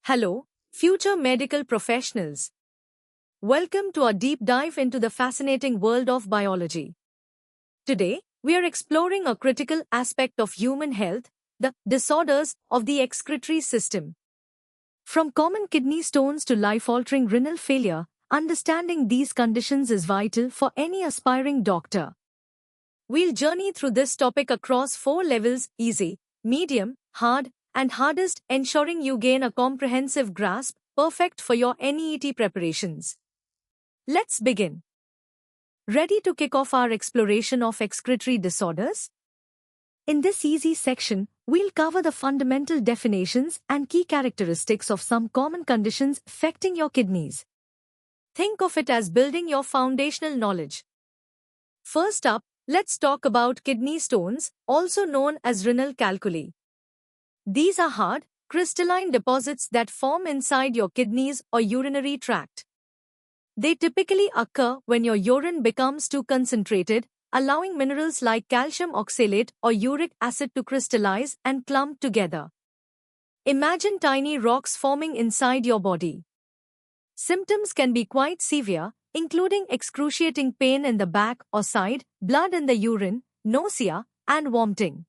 Hello, future medical professionals. Welcome to our deep dive into the fascinating world of biology. Today, we are exploring a critical aspect of human health, the disorders of the excretory system. From common kidney stones to life-altering renal failure, understanding these conditions is vital for any aspiring doctor. We'll journey through this topic across 4 levels: easy, medium, hard, and hardest, ensuring you gain a comprehensive grasp, perfect for your NEET preparations. Let's begin. Ready to kick off our exploration of excretory disorders? In this easy section, we'll cover the fundamental definitions and key characteristics of some common conditions affecting your kidneys. Think of it as building your foundational knowledge. First up, let's talk about kidney stones, also known as renal calculi. These are hard, crystalline deposits that form inside your kidneys or urinary tract. They typically occur when your urine becomes too concentrated, allowing minerals like calcium oxalate or uric acid to crystallize and clump together. Imagine tiny rocks forming inside your body. Symptoms can be quite severe, including excruciating pain in the back or side, blood in the urine, nausea, and vomiting.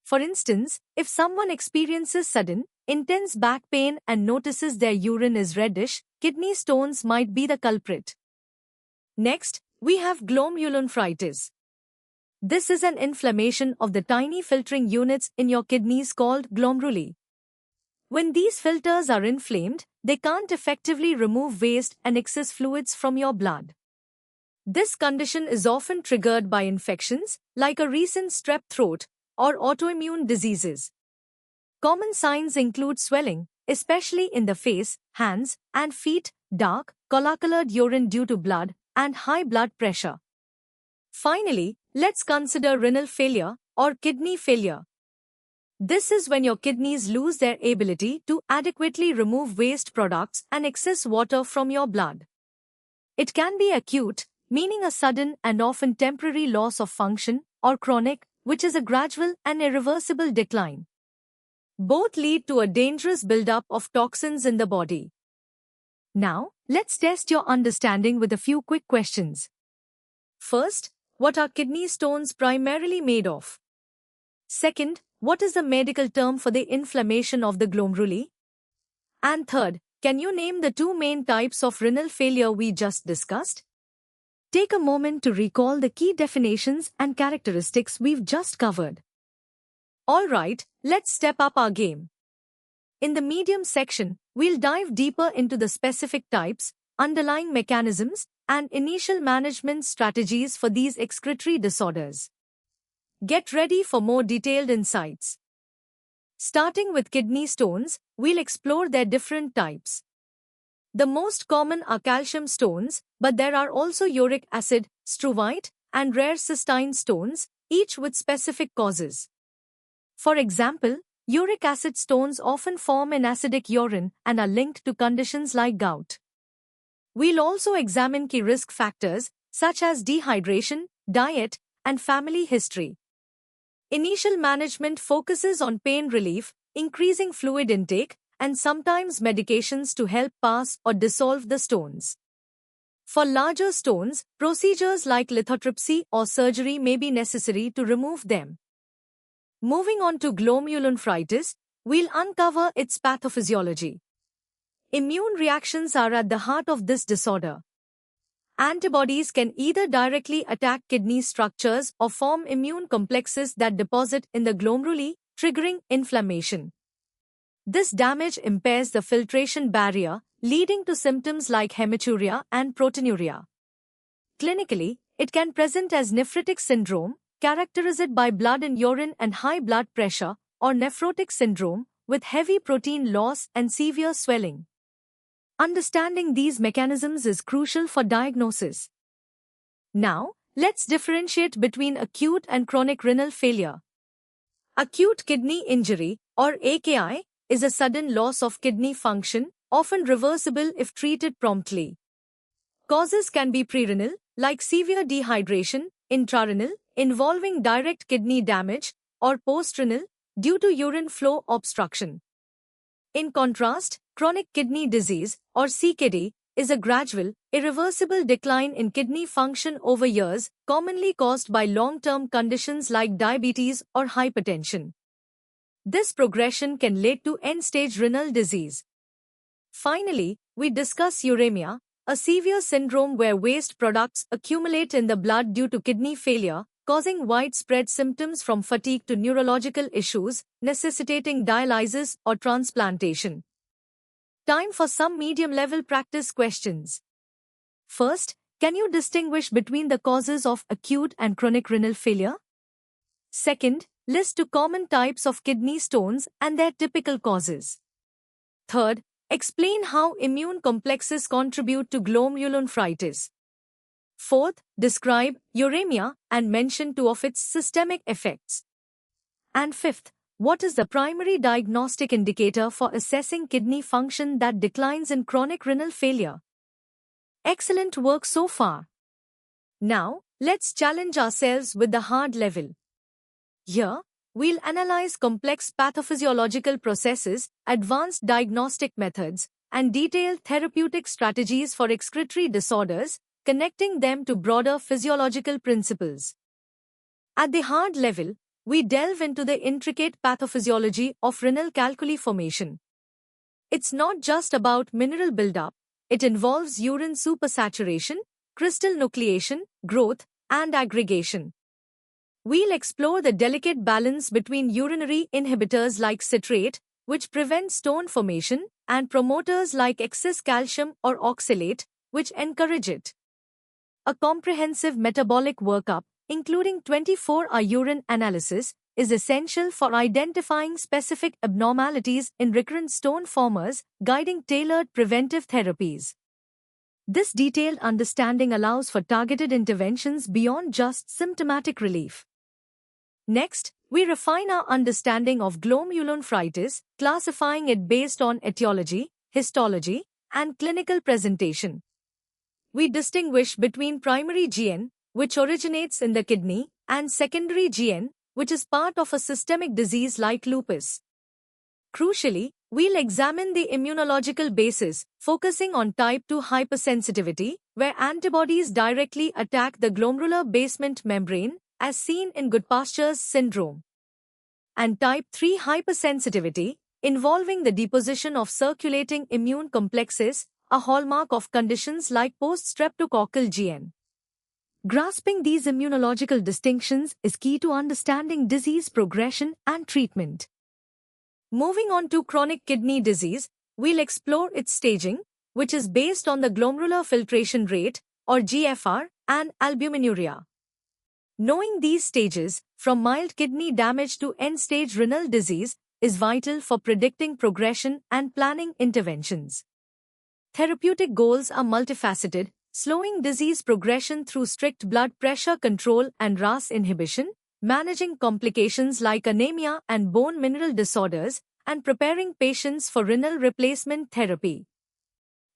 For instance, if someone experiences sudden, intense back pain and notices their urine is reddish, kidney stones might be the culprit. Next, we have glomerulonephritis. This is an inflammation of the tiny filtering units in your kidneys called glomeruli. When these filters are inflamed, they can't effectively remove waste and excess fluids from your blood. This condition is often triggered by infections, like a recent strep throat, or autoimmune diseases. Common signs include swelling, especially in the face, hands, and feet, dark, color-colored urine due to blood, and high blood pressure. Finally, let's consider renal failure or kidney failure. This is when your kidneys lose their ability to adequately remove waste products and excess water from your blood. It can be acute, meaning a sudden and often temporary loss of function, or chronic, which is a gradual and irreversible decline. Both lead to a dangerous buildup of toxins in the body. Now, let's test your understanding with a few quick questions. First, what are kidney stones primarily made of? Second, what is the medical term for the inflammation of the glomeruli? And third, can you name the 2 main types of renal failure we just discussed? Take a moment to recall the key definitions and characteristics we've just covered. Alright, let's step up our game. In the medium section, we'll dive deeper into the specific types, underlying mechanisms, and initial management strategies for these excretory disorders. Get ready for more detailed insights. Starting with kidney stones, we'll explore their different types. The most common are calcium stones, but there are also uric acid, struvite, and rare cystine stones, each with specific causes. For example, uric acid stones often form in acidic urine and are linked to conditions like gout. We'll also examine key risk factors, such as dehydration, diet, and family history. Initial management focuses on pain relief, increasing fluid intake, and sometimes medications to help pass or dissolve the stones. For larger stones, procedures like lithotripsy or surgery may be necessary to remove them. Moving on to glomerulonephritis, we'll uncover its pathophysiology. Immune reactions are at the heart of this disorder. Antibodies can either directly attack kidney structures or form immune complexes that deposit in the glomeruli, triggering inflammation. This damage impairs the filtration barrier, leading to symptoms like hematuria and proteinuria. Clinically, it can present as nephritic syndrome, characterized by blood in urine and high blood pressure, or nephrotic syndrome, with heavy protein loss and severe swelling. Understanding these mechanisms is crucial for diagnosis. Now, let's differentiate between acute and chronic renal failure. Acute kidney injury, or AKI, is a sudden loss of kidney function, often reversible if treated promptly. Causes can be prerenal, like severe dehydration, intrarenal, involving direct kidney damage, or postrenal, due to urine flow obstruction. In contrast, Chronic kidney disease, or CKD, is a gradual, irreversible decline in kidney function over years, commonly caused by long-term conditions like diabetes or hypertension. This progression can lead to end-stage renal disease. Finally, we discuss uremia, a severe syndrome where waste products accumulate in the blood due to kidney failure, causing widespread symptoms from fatigue to neurological issues, necessitating dialysis or transplantation. Time for some medium-level practice questions. First, can you distinguish between the causes of acute and chronic renal failure? Second, list 2 common types of kidney stones and their typical causes. Third, explain how immune complexes contribute to glomerulonephritis. Fourth, describe uremia and mention 2 of its systemic effects. And fifth, what is the primary diagnostic indicator for assessing kidney function that declines in chronic renal failure? Excellent work so far. Now, let's challenge ourselves with the hard level. Here, we'll analyze complex pathophysiological processes, advanced diagnostic methods, and detailed therapeutic strategies for excretory disorders, connecting them to broader physiological principles. At the hard level, we delve into the intricate pathophysiology of renal calculi formation. It's not just about mineral buildup, it involves urine supersaturation, crystal nucleation, growth, and aggregation. We'll explore the delicate balance between urinary inhibitors like citrate, which prevent stone formation, and promoters like excess calcium or oxalate, which encourage it. A comprehensive metabolic workup, including 24-hour urine analysis, is essential for identifying specific abnormalities in recurrent stone formers, guiding tailored preventive therapies. This detailed understanding allows for targeted interventions beyond just symptomatic relief. Next, we refine our understanding of glomerulonephritis, classifying it based on etiology, histology, and clinical presentation. We distinguish between primary GN, which originates in the kidney, and secondary GN, which is part of a systemic disease like lupus. Crucially, we'll examine the immunological basis, focusing on type 2 hypersensitivity, where antibodies directly attack the glomerular basement membrane, as seen in Goodpasture's syndrome, and type 3 hypersensitivity, involving the deposition of circulating immune complexes, a hallmark of conditions like post-streptococcal GN. Grasping these immunological distinctions is key to understanding disease progression and treatment. Moving on to chronic kidney disease, we'll explore its staging, which is based on the glomerular filtration rate, or GFR, and albuminuria. Knowing these stages, from mild kidney damage to end-stage renal disease, is vital for predicting progression and planning interventions. Therapeutic goals are multifaceted, slowing disease progression through strict blood pressure control and RAS inhibition, managing complications like anemia and bone mineral disorders, and preparing patients for renal replacement therapy.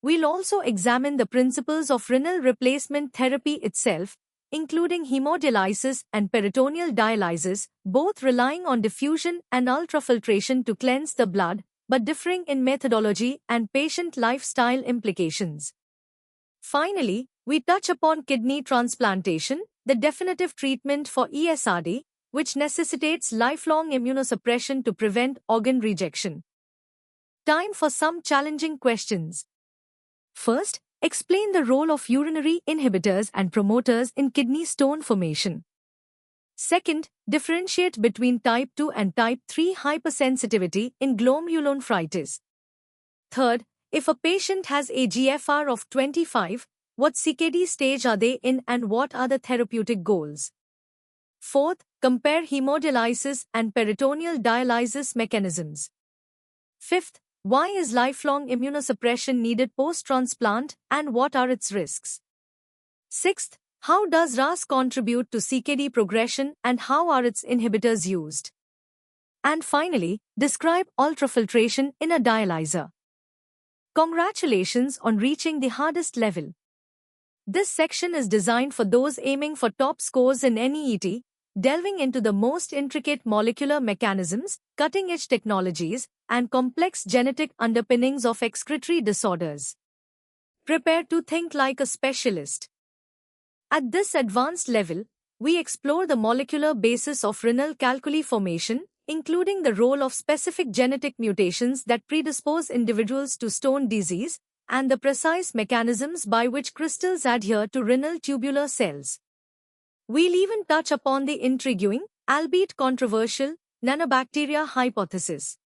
We'll also examine the principles of renal replacement therapy itself, including hemodialysis and peritoneal dialysis, both relying on diffusion and ultrafiltration to cleanse the blood, but differing in methodology and patient lifestyle implications. Finally, we touch upon kidney transplantation, the definitive treatment for ESRD, which necessitates lifelong immunosuppression to prevent organ rejection. Time for some challenging questions. First, explain the role of urinary inhibitors and promoters in kidney stone formation. Second, differentiate between type 2 and type 3 hypersensitivity in glomerulonephritis. Third, if a patient has a GFR of 25, what CKD stage are they in and what are the therapeutic goals? Fourth, compare hemodialysis and peritoneal dialysis mechanisms. Fifth, why is lifelong immunosuppression needed post-transplant and what are its risks? Sixth, how does RAS contribute to CKD progression and how are its inhibitors used? And finally, describe ultrafiltration in a dialyzer. Congratulations on reaching the hardest level. This section is designed for those aiming for top scores in NEET, delving into the most intricate molecular mechanisms, cutting-edge technologies, and complex genetic underpinnings of excretory disorders. Prepare to think like a specialist. At this advanced level, we explore the molecular basis of renal calculi formation, including the role of specific genetic mutations that predispose individuals to stone disease, and the precise mechanisms by which crystals adhere to renal tubular cells. We'll even touch upon the intriguing, albeit controversial, nanobacteria hypothesis.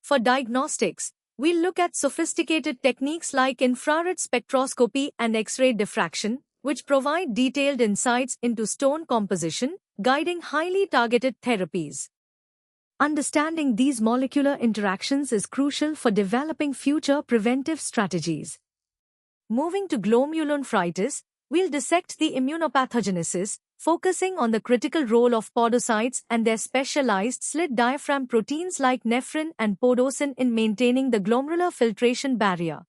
For diagnostics, we'll look at sophisticated techniques like infrared spectroscopy and X-ray diffraction, which provide detailed insights into stone composition, guiding highly targeted therapies. Understanding these molecular interactions is crucial for developing future preventive strategies. Moving to glomerulonephritis, we'll dissect the immunopathogenesis, focusing on the critical role of podocytes and their specialized slit diaphragm proteins like nephrin and podocin in maintaining the glomerular filtration barrier.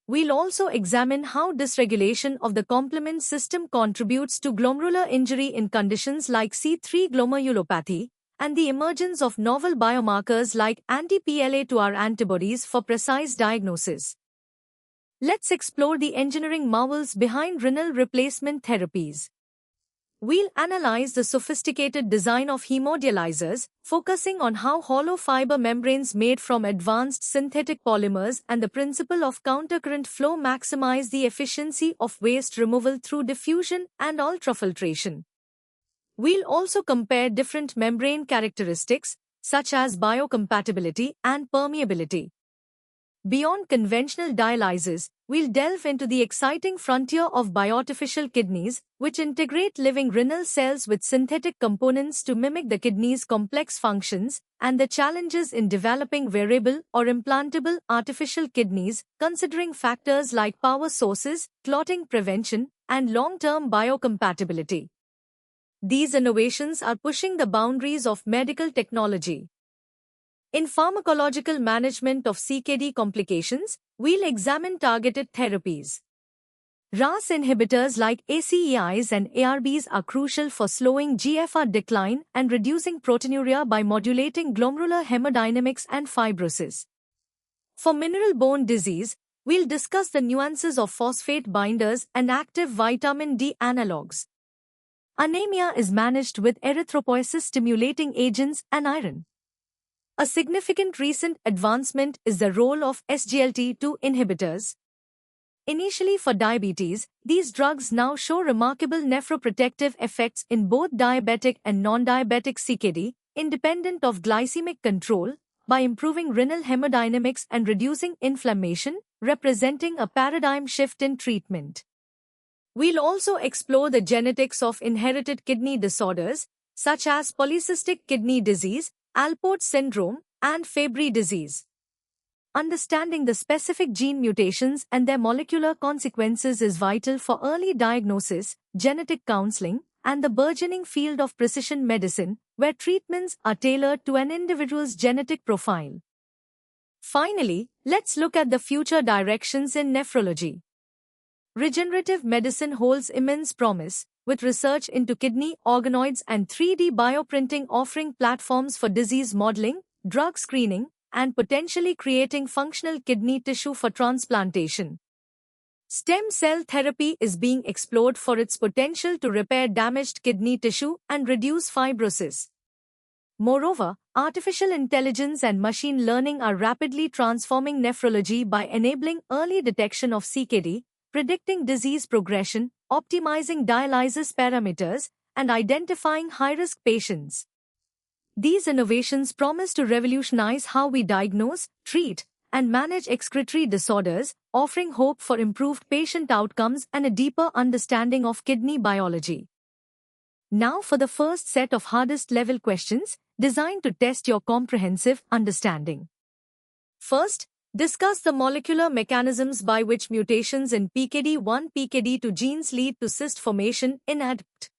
We'll also examine how dysregulation of the complement system contributes to glomerular injury in conditions like C3 glomerulopathy, and the emergence of novel biomarkers like anti-PLA2R antibodies for precise diagnosis. Let's explore the engineering marvels behind renal replacement therapies. We'll analyze the sophisticated design of hemodialyzers, focusing on how hollow fiber membranes made from advanced synthetic polymers and the principle of countercurrent flow maximize the efficiency of waste removal through diffusion and ultrafiltration. We'll also compare different membrane characteristics, such as biocompatibility and permeability. Beyond conventional dialysis, we'll delve into the exciting frontier of bioartificial kidneys, which integrate living renal cells with synthetic components to mimic the kidney's complex functions, and the challenges in developing wearable or implantable artificial kidneys, considering factors like power sources, clotting prevention, and long-term biocompatibility. These innovations are pushing the boundaries of medical technology. In pharmacological management of CKD complications, we'll examine targeted therapies. RAS inhibitors like ACEIs and ARBs are crucial for slowing GFR decline and reducing proteinuria by modulating glomerular hemodynamics and fibrosis. For mineral bone disease, we'll discuss the nuances of phosphate binders and active vitamin D analogs. Anemia is managed with erythropoiesis-stimulating agents and iron. A significant recent advancement is the role of SGLT2 inhibitors. Initially for diabetes, these drugs now show remarkable nephroprotective effects in both diabetic and non-diabetic CKD, independent of glycemic control, by improving renal hemodynamics and reducing inflammation, representing a paradigm shift in treatment. We'll also explore the genetics of inherited kidney disorders, such as polycystic kidney disease, Alport syndrome, and Fabry disease. Understanding the specific gene mutations and their molecular consequences is vital for early diagnosis, genetic counseling, and the burgeoning field of precision medicine, where treatments are tailored to an individual's genetic profile. Finally, let's look at the future directions in nephrology. Regenerative medicine holds immense promise, with research into kidney organoids and 3D bioprinting offering platforms for disease modeling, drug screening, and potentially creating functional kidney tissue for transplantation. Stem cell therapy is being explored for its potential to repair damaged kidney tissue and reduce fibrosis. Moreover, artificial intelligence and machine learning are rapidly transforming nephrology by enabling early detection of CKD, predicting disease progression, optimizing dialysis parameters, and identifying high-risk patients. These innovations promise to revolutionize how we diagnose, treat, and manage excretory disorders, offering hope for improved patient outcomes and a deeper understanding of kidney biology. Now for the first set of hardest-level questions, designed to test your comprehensive understanding. First, discuss the molecular mechanisms by which mutations in PKD1 PKD2 genes lead to cyst formation in adult.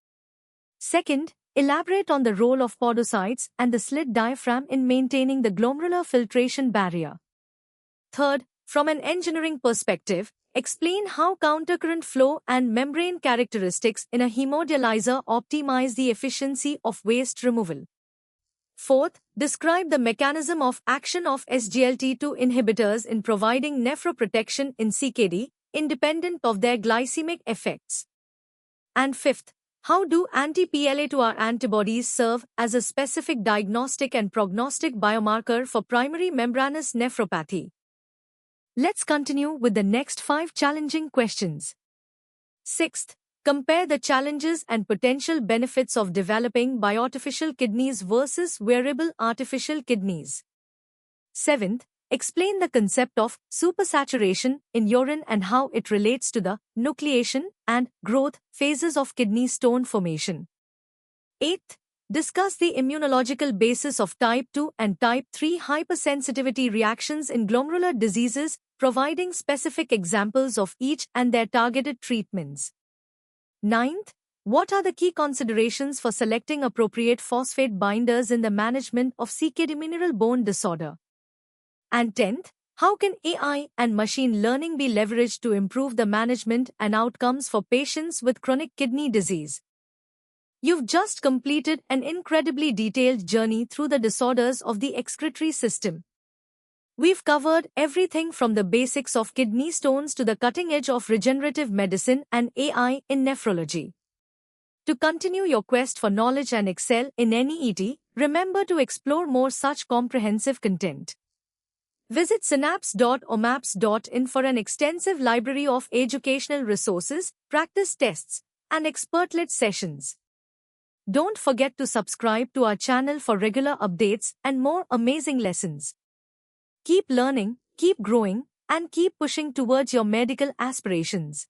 Second, elaborate on the role of podocytes and the slit diaphragm in maintaining the glomerular filtration barrier. Third, from an engineering perspective, Explain how countercurrent flow and membrane characteristics in a hemodialyzer optimize the efficiency of waste removal. Fourth, describe the mechanism of action of SGLT2 inhibitors in providing nephroprotection in CKD, independent of their glycemic effects. And fifth, how do anti-PLA2R antibodies serve as a specific diagnostic and prognostic biomarker for primary membranous nephropathy? Let's continue with the next 5 challenging questions. Sixth, compare the challenges and potential benefits of developing bioartificial kidneys versus wearable artificial kidneys. Seventh, explain the concept of supersaturation in urine and how it relates to the nucleation and growth phases of kidney stone formation. Eighth, discuss the immunological basis of type 2 and type 3 hypersensitivity reactions in glomerular diseases, providing specific examples of each and their targeted treatments. Ninth, what are the key considerations for selecting appropriate phosphate binders in the management of CKD mineral bone disorder? And 10th, how can AI and machine learning be leveraged to improve the management and outcomes for patients with chronic kidney disease? You've just completed an incredibly detailed journey through the disorders of the excretory system. We've covered everything from the basics of kidney stones to the cutting edge of regenerative medicine and AI in nephrology. To continue your quest for knowledge and excel in any ET, remember to explore more such comprehensive content. Visit synapse.omaps.in for an extensive library of educational resources, practice tests, and expert-led sessions. Don't forget to subscribe to our channel for regular updates and more amazing lessons. Keep learning, keep growing, and keep pushing towards your medical aspirations.